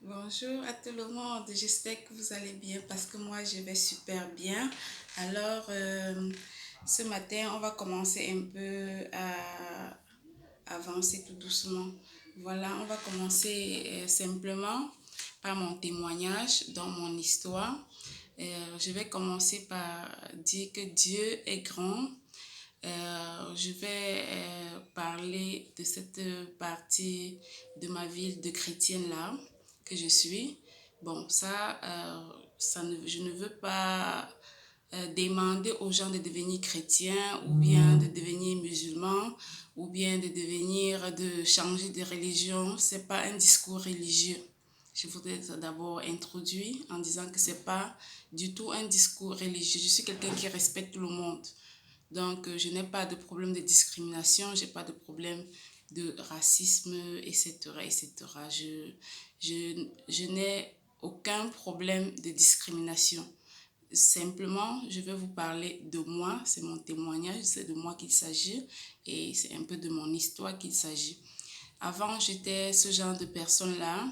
Bonjour à tout le monde, j'espère que vous allez bien parce que moi je vais super bien. Alors, ce matin, on va commencer un peu à avancer tout doucement. Voilà, on va commencer simplement par mon témoignage dans mon histoire. Je vais commencer par dire que Dieu est grand. Je vais parler de cette partie de ma vie de chrétienne là que je suis. Bon, je ne veux pas demander aux gens de devenir chrétiens ou bien de devenir musulmans ou bien de changer de religion. C'est pas un discours religieux. Je voudrais d'abord introduire en disant que c'est pas du tout un discours religieux. Je suis quelqu'un qui respecte tout le monde. Donc, je n'ai pas de problème de discrimination, j'ai pas de problème de racisme, etc., etc. Je n'ai aucun problème de discrimination. Simplement, je vais vous parler de moi, c'est mon témoignage, c'est de moi qu'il s'agit et c'est un peu de mon histoire qu'il s'agit. Avant, j'étais ce genre de personne-là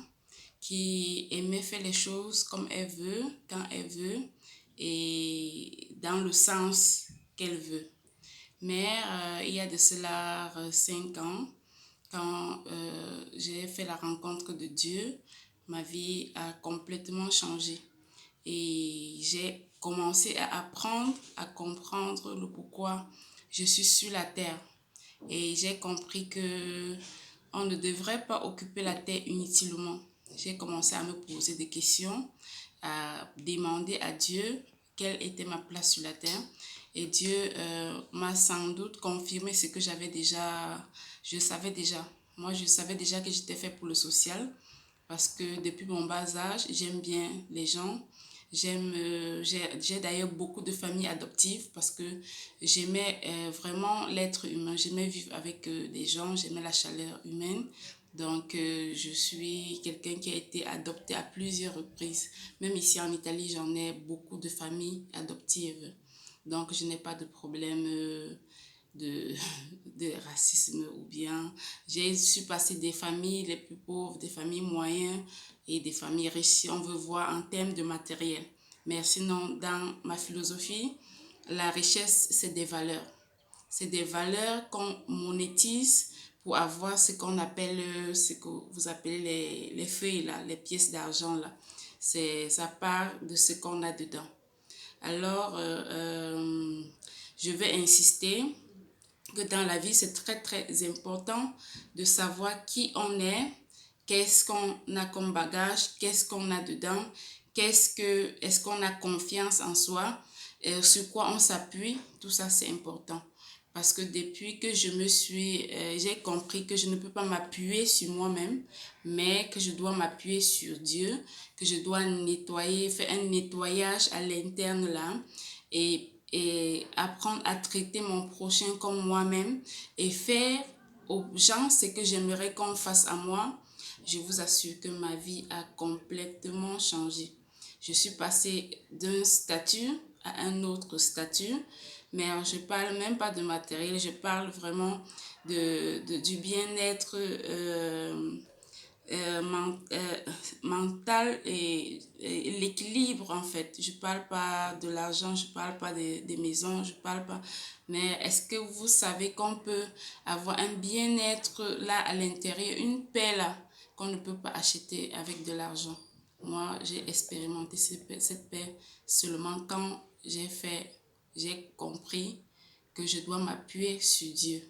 qui aimait faire les choses comme elle veut, quand elle veut et dans le sens qu'elle veut. Mais il y a de cela 5 ans, quand j'ai fait la rencontre de Dieu, ma vie a complètement changé. Et j'ai commencé à apprendre, à comprendre le pourquoi je suis sur la terre. Et j'ai compris que on ne devrait pas occuper la terre inutilement. J'ai commencé à me poser des questions, à demander à Dieu quelle était ma place sur la terre. Et Dieu m'a sans doute confirmé ce que je savais déjà. Moi, je savais déjà que j'étais fait pour le social parce que depuis mon bas âge, j'aime bien les gens. J'ai d'ailleurs beaucoup de familles adoptives parce que j'aimais vraiment l'être humain. J'aimais vivre avec des gens, j'aimais la chaleur humaine. Donc, je suis quelqu'un qui a été adopté à plusieurs reprises. Même ici en Italie, j'en ai beaucoup de familles adoptives. Donc, je n'ai pas de problème de, de racisme ou bien j'ai su passer des familles les plus pauvres, des familles moyennes et des familles riches si on veut voir en termes de matériel. Mais sinon, dans ma philosophie, la richesse, c'est des valeurs. C'est des valeurs qu'on monétise pour avoir ce qu'on appelle, ce que vous appelez les feuilles, là, les pièces d'argent. Là. Ça part de ce qu'on a dedans. Alors, je vais insister que dans la vie, c'est très, très important de savoir qui on est, qu'est-ce qu'on a comme bagage, qu'est-ce qu'on a dedans, est-ce qu'on a confiance en soi, sur quoi on s'appuie, tout ça c'est important. Parce que depuis que j'ai compris que je ne peux pas m'appuyer sur moi-même, mais que je dois m'appuyer sur Dieu, que je dois nettoyer, faire un nettoyage à l'interne là, et apprendre à traiter mon prochain comme moi-même et faire aux gens ce que j'aimerais qu'on fasse à moi, je vous assure que ma vie a complètement changé. Je suis passée d'un statut à un autre statut, mais je parle même pas de matériel, je parle vraiment du bien-être mental et l'équilibre en fait. Je parle pas de l'argent, je parle pas des maisons, je parle pas. Mais est-ce que vous savez qu'on peut avoir un bien-être là à l'intérieur, une paix là qu'on ne peut pas acheter avec de l'argent? Moi, j'ai expérimenté cette paix seulement quand j'ai compris que je dois m'appuyer sur Dieu.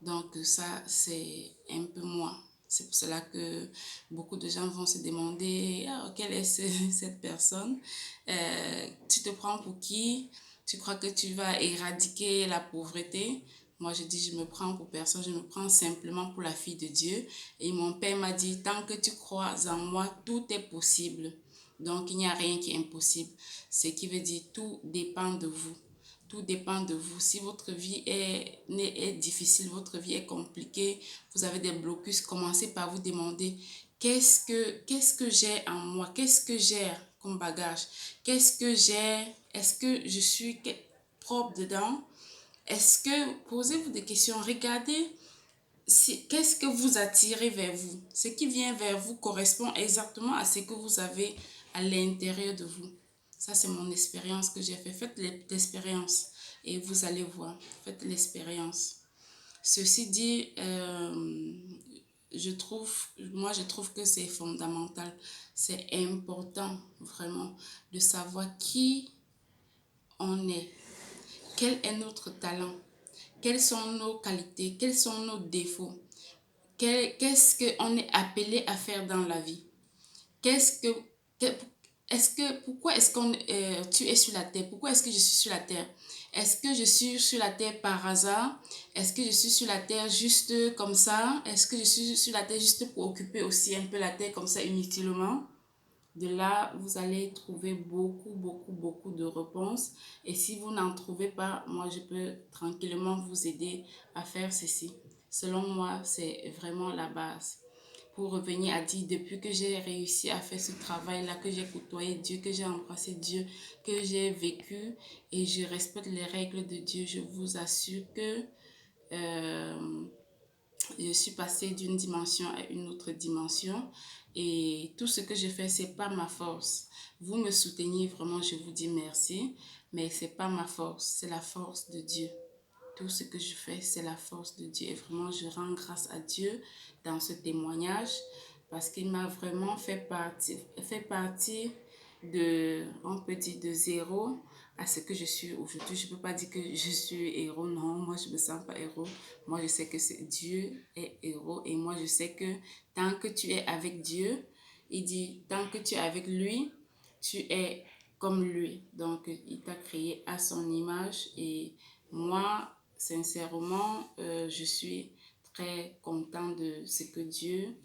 Donc ça, c'est un peu moi. C'est pour cela que beaucoup de gens vont se demander quelle est cette personne. Tu te prends pour qui? Tu crois que tu vas éradiquer la pauvreté? Moi, je dis, je me prends pour personne, je me prends simplement pour la fille de Dieu. Et mon père m'a dit, tant que tu crois en moi, tout est possible. Donc, il n'y a rien qui est impossible. Ce qui veut dire, tout dépend de vous. Tout dépend de vous. Si votre vie est difficile, votre vie est compliquée, vous avez des blocus, commencez par vous demander qu'est-ce que j'ai en moi? Qu'est-ce que j'ai comme bagage? Qu'est-ce que j'ai? Est-ce que je suis propre dedans? Posez-vous des questions, regardez qu'est-ce que vous attirez vers vous? Ce qui vient vers vous correspond exactement à ce que vous avez à l'intérieur de vous. Ça, c'est mon expérience que j'ai fait. Faites l'expérience et vous allez voir. Faites l'expérience. Ceci dit, je trouve que c'est fondamental. C'est important, vraiment, de savoir qui on est. Quel est notre talent? Quelles sont nos qualités? Quels sont nos défauts? Qu'est-ce qu'on est appelé à faire dans la vie? Qu'est-ce que, pourquoi est-ce tu es sur la terre? Pourquoi est-ce que je suis sur la terre? Est-ce que je suis sur la terre par hasard? Est-ce que je suis sur la terre juste comme ça? Est-ce que je suis sur la terre juste pour occuper aussi un peu la terre comme ça inutilement? De là, vous allez trouver beaucoup de réponses. Et si vous n'en trouvez pas, moi, je peux tranquillement vous aider à faire ceci. Selon moi, c'est vraiment la base. Pour revenir à dire, depuis que j'ai réussi à faire ce travail-là, que j'ai côtoyé Dieu, que j'ai embrassé Dieu, que j'ai vécu et je respecte les règles de Dieu, je vous assure que euh, je suis passée d'une dimension à une autre dimension et tout ce que je fais, c'est pas ma force. Vous me soutenez vraiment, je vous dis merci, mais c'est pas ma force, c'est la force de Dieu. Tout ce que je fais, c'est la force de Dieu et vraiment, je rends grâce à Dieu dans ce témoignage parce qu'il m'a vraiment fait partie de, on peut dire, de zéro à ce que je suis aujourd'hui. Je ne peux pas dire que je suis héros, non, moi je ne me sens pas héros. Moi je sais que Dieu est héros et moi je sais que tant que tu es avec Dieu, il dit, tant que tu es avec lui, tu es comme lui. Donc il t'a créé à son image et moi, sincèrement, je suis très content de ce que Dieu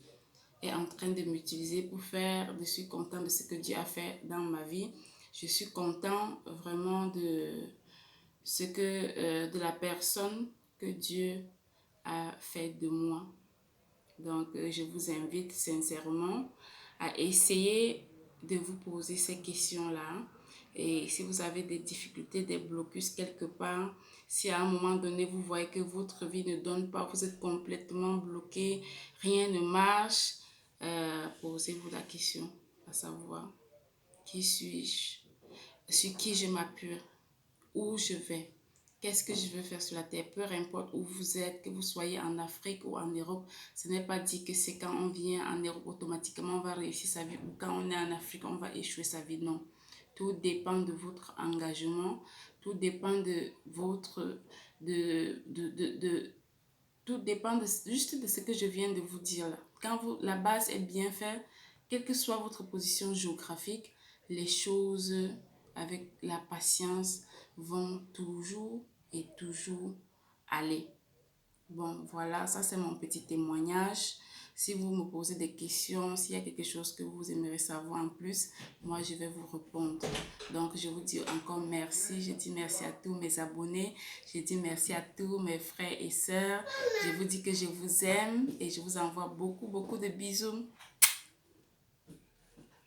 est en train de m'utiliser pour faire. Je suis content de ce que Dieu a fait dans ma vie. Je suis content vraiment de ce que de la personne que Dieu a fait de moi. Donc, je vous invite sincèrement à essayer de vous poser ces questions-là. Et si vous avez des difficultés, des blocus quelque part, si à un moment donné, vous voyez que votre vie ne donne pas, vous êtes complètement bloqué, rien ne marche, posez-vous la question, à savoir, qui suis-je? Sur qui je m'appuie? Où je vais? Qu'est-ce que je veux faire sur la terre? Peu importe où vous êtes, que vous soyez en Afrique ou en Europe, ce n'est pas dit que c'est quand on vient en Europe automatiquement on va réussir sa vie ou quand on est en Afrique on va échouer sa vie. Non. Tout dépend de votre engagement, tout dépend de votre... tout dépend juste de ce que je viens de vous dire là. Quand la base est bien faite, quelle que soit votre position géographique, les choses avec la patience vont toujours et toujours aller. Bon, voilà, ça c'est mon petit témoignage. Si vous me posez des questions, s'il y a quelque chose que vous aimeriez savoir en plus, moi je vais vous répondre. Donc je vous dis encore merci. Je dis merci à tous mes abonnés. Je dis merci à tous mes frères et sœurs. Je vous dis que je vous aime et je vous envoie beaucoup de bisous.